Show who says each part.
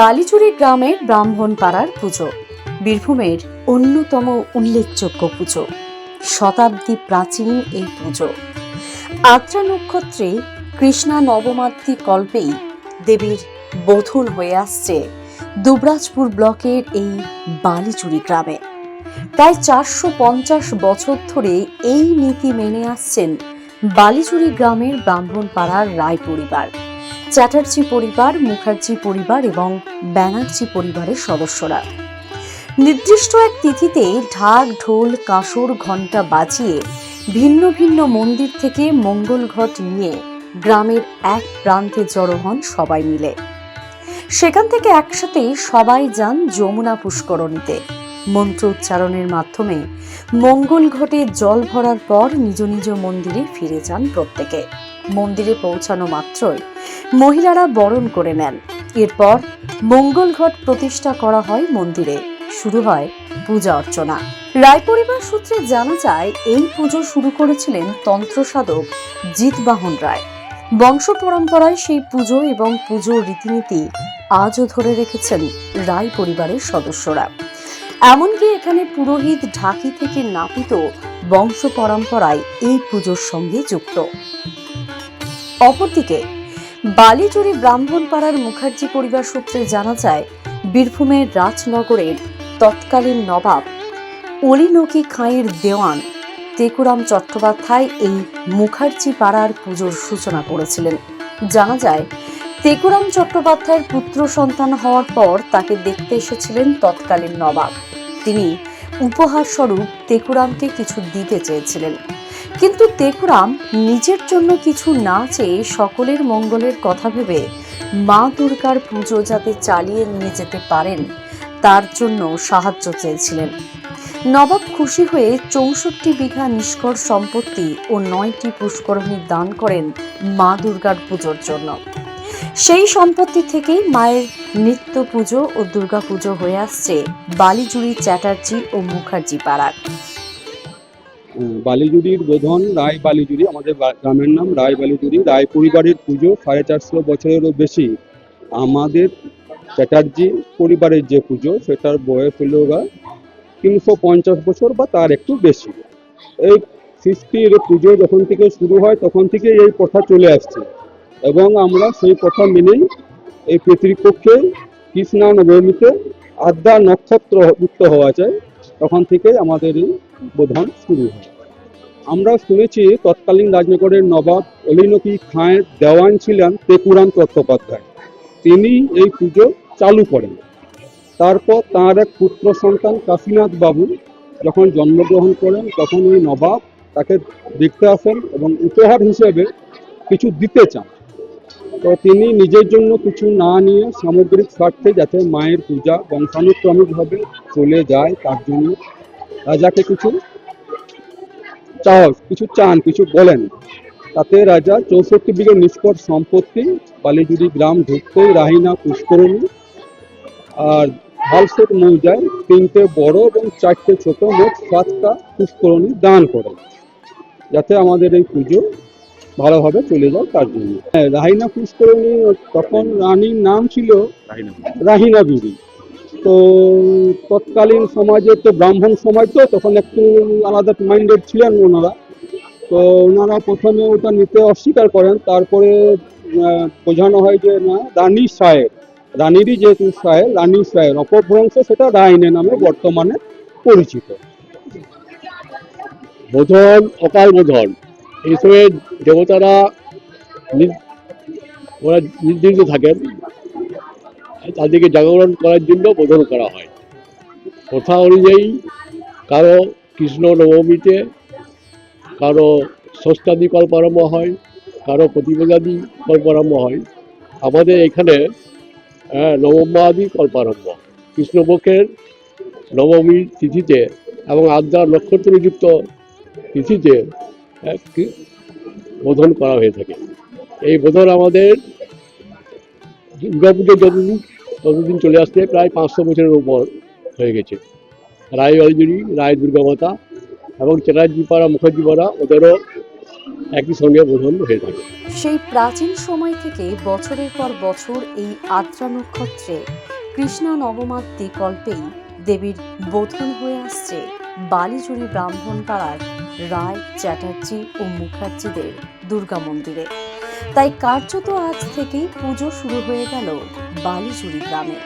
Speaker 1: বালিচুরি গ্রামের ব্রাহ্মণপাড়ার পুজো বীরভূমের অন্যতম উল্লেখযোগ্য পুজো। শতাব্দী প্রাচীন এই পুজো আদ্রা নক্ষত্রে কৃষ্ণা নবমাত্রি কল্পেই দেবীর বোধন হয়ে আসছে দুবরাজপুর ব্লকের এই বালিচুরি গ্রামে। প্রায় 450 বছর ধরে এই নীতি মেনে আসছেন বালিচুরি গ্রামের ব্রাহ্মণপাড়ার রায় পরিবার, চ্যাটার্জি পরিবার, মুখার্জি পরিবার এবং ব্যানার্জি পরিবারের সদস্যরা। নির্দিষ্ট এক তিথিতে ঢাক, ঢোল, কাঁসর, ঘণ্টা বাজিয়ে ভিন্ন ভিন্ন মন্দির থেকে মঙ্গল ঘট নিয়ে গ্রামের এক প্রান্তে জড়ো হন সবাই মিলে। সেখান থেকে একসাথে সবাই যান যমুনা পুষ্করণীতে। মন্ত্র উচ্চারণের মাধ্যমে মঙ্গল ঘটে জল ভরার পর নিজ নিজ মন্দিরে ফিরে যান প্রত্যেকে। মন্দিরে পৌঁছানো মাত্রই মহিলারা বরণ করে নেন। এরপর মঙ্গল ঘট প্রতিষ্ঠা করা হয় মন্দিরে। শুরু হয় পূজা অর্চনা। রায় পরিবার সূত্রে জানা যায়, এই পুজো শুরু করেছিলেন তন্ত্র সাধক জিতবাহন রায়। বংশ পরম্পরায় সেই পুজো এবং পুজোর রীতিনীতি আজও ধরে রেখেছেন রায় পরিবারের সদস্যরা। এমনকি এখানে পুরোহিত ঢাকি থেকে নাপিত বংশ পরম্পরায় এই পুজোর সঙ্গে যুক্ত। অপরদিকে বালিচুরি ব্রাহ্মণপাড়ার মুখার্জি পরিবার সূত্রে জানা যায়, বীরভূমের রাজনগরের তৎকালীন নবাব অলিনকি খাঁয়ের দেওয়ান তেকুরাম চট্টোপাধ্যায় এই মুখার্জি পাড়ার পুজোর সূচনা করেছিলেন। জানা যায়, তেকুরাম চট্টোপাধ্যায়ের পুত্র সন্তান হওয়ার পর তাকে দেখতে এসেছিলেন তৎকালীন নবাব। তিনি উপহার স্বরূপ তেকুরামকে কিছু দিতে চেয়েছিলেন, কিন্তু তেকুরাম নিজের জন্য কিছু না চেয়ে সকলের মঙ্গলের কথা ভেবে মা দুর্গার পুজো যাতে চালিয়ে নিয়ে যেতে পারেন তার জন্য সাহায্য চেয়েছিলেন। নবাব খুশি হয়ে 64 বিঘা নিষ্কর সম্পত্তি ও 9টি পুষ্করণী দান করেন মা দুর্গার পুজোর জন্য। সেই সম্পত্তি থেকেই মায়ের নিত্য পুজো ও দুর্গা পুজো হয়ে আসছে বালিচুরি, চ্যাটার্জি ও মুখার্জি পাড়ার।
Speaker 2: বালিচুরির বোধন রায় বালিচুরি, আমাদের গ্রামের নাম রায় বালিচুরি। রায় পরিবারের পুজো 450 বছরেরও বেশি। আমাদের চ্যাটার্জি পরিবারের যে পুজো, সেটার বয়স হলো 350 বছর বা তার একটু বেশি। এই সৃষ্টির পুজো যখন থেকে শুরু হয় তখন থেকে এই প্রথা চলে আসছে এবং আমরা সেই প্রথা মেনেই এই পিতৃপক্ষে কৃষ্ণা নবমীতে আদ্রা নক্ষত্র যুক্ত হওয়া যায়, তখন থেকেই আমাদের এই বোধন শুরু হয়। আমরা শুনেছি তৎকালীন রাজনগরের নবাব অলিনকি খাঁয়ের দেওয়ান ছিলেন তেকুরাম চট্টোপাধ্যায়। তিনি এই পুজো চালু করেন। তারপর তাঁর এক পুত্র সন্তান কাশীনাথ বাবু যখন জন্মগ্রহণ করেন, তখন ওই নবাব তাকে দেখতে আসেন এবং উপহার হিসেবে কিছু দিতে চান। তো তিনি নিজের জন্য কিছু না নিয়ে সামগ্রিক স্বার্থে যাতে মায়ের পূজা বংশানুক্রমিকভাবে চলে যায় তার জন্য রাজাকে কিছু চান, কিছু বলেন। তাতে রাজা 64 বিঘা নিষ্কর সম্পত্তি, বালিচুরি গ্রাম ঢুকতেই রাহিনা পুষ্করণী আর ভালসেট মৌজায় 3টে বড় এবং 4টে ছোট, মোট 7টা পুষ্করণী দান করেন, যাতে আমাদের এই পুজো ভালোভাবে চলে যায় তার জন্য। হ্যাঁ, রাহিনা পুষ্করণী তখন রানীর নাম ছিল রাহিনা বিবি। তো তৎকালীন সমাজে তো ব্রাহ্মণ সমাজ, তো তখন একটু আলাদা মাইন্ডেড ছিলেন ওনারা। তো ওনারা প্রথমে ওটা নিতে অস্বীকার করেন। তারপরে বোঝানো হয় যে না, রানী সাহেব, রানীরই যেহেতু সাহেব, রানী সাহেব অপভ্রংশ, সেটা রাইনে নামে বর্তমানে পরিচিত।
Speaker 3: বোধন, অকাল বোধন, এই সময় দেবতারা ওরা নির্দিষ্ট থাকেন, তাদেরকে জাগরণ করার জন্য বোধন করা হয়। প্রথা অনুযায়ী কারো কৃষ্ণ নবমীতে, কারো ষষ্ঠাদি কল্পারম্ভ হয়, কারো প্রতিপদাদি কল্পারম্ভ হয়। আমাদের এখানে নবমাদি কল্পারম্ভ কৃষ্ণপক্ষের নবমীর তিথিতে এবং আদ্রা নক্ষত্রযুক্ত তিথিতে বোধন করা হয়ে থাকে। এই বোধন আমাদের দুর্গাপুজো যতদিন চলে আসছে, প্রায় 500 বছরের উপর হয়ে গেছে। রায় বালিচুরি, রায় দুর্গা মাতা এবং চ্যাটার্জি পাড়া, মুখার্জি পাড়া, ওদেরও একই সঙ্গে বোধন হয়ে থাকে।
Speaker 1: সেই প্রাচীন সময় থেকে বছরের পর বছর এই আদ্রা নক্ষত্রে কৃষ্ণা নবমাত্রি কল্পেই দেবীর বোধন হয়ে আসছে বালিজুড়ি ব্রাহ্মণ পাড়ার রায়, চ্যাটার্জি ও মুখার্জিদের দুর্গা মন্দিরে। তাই কার্যত আজ থেকেই পুজো শুরু হয়ে গেল বালিজুড়ি গ্রামে।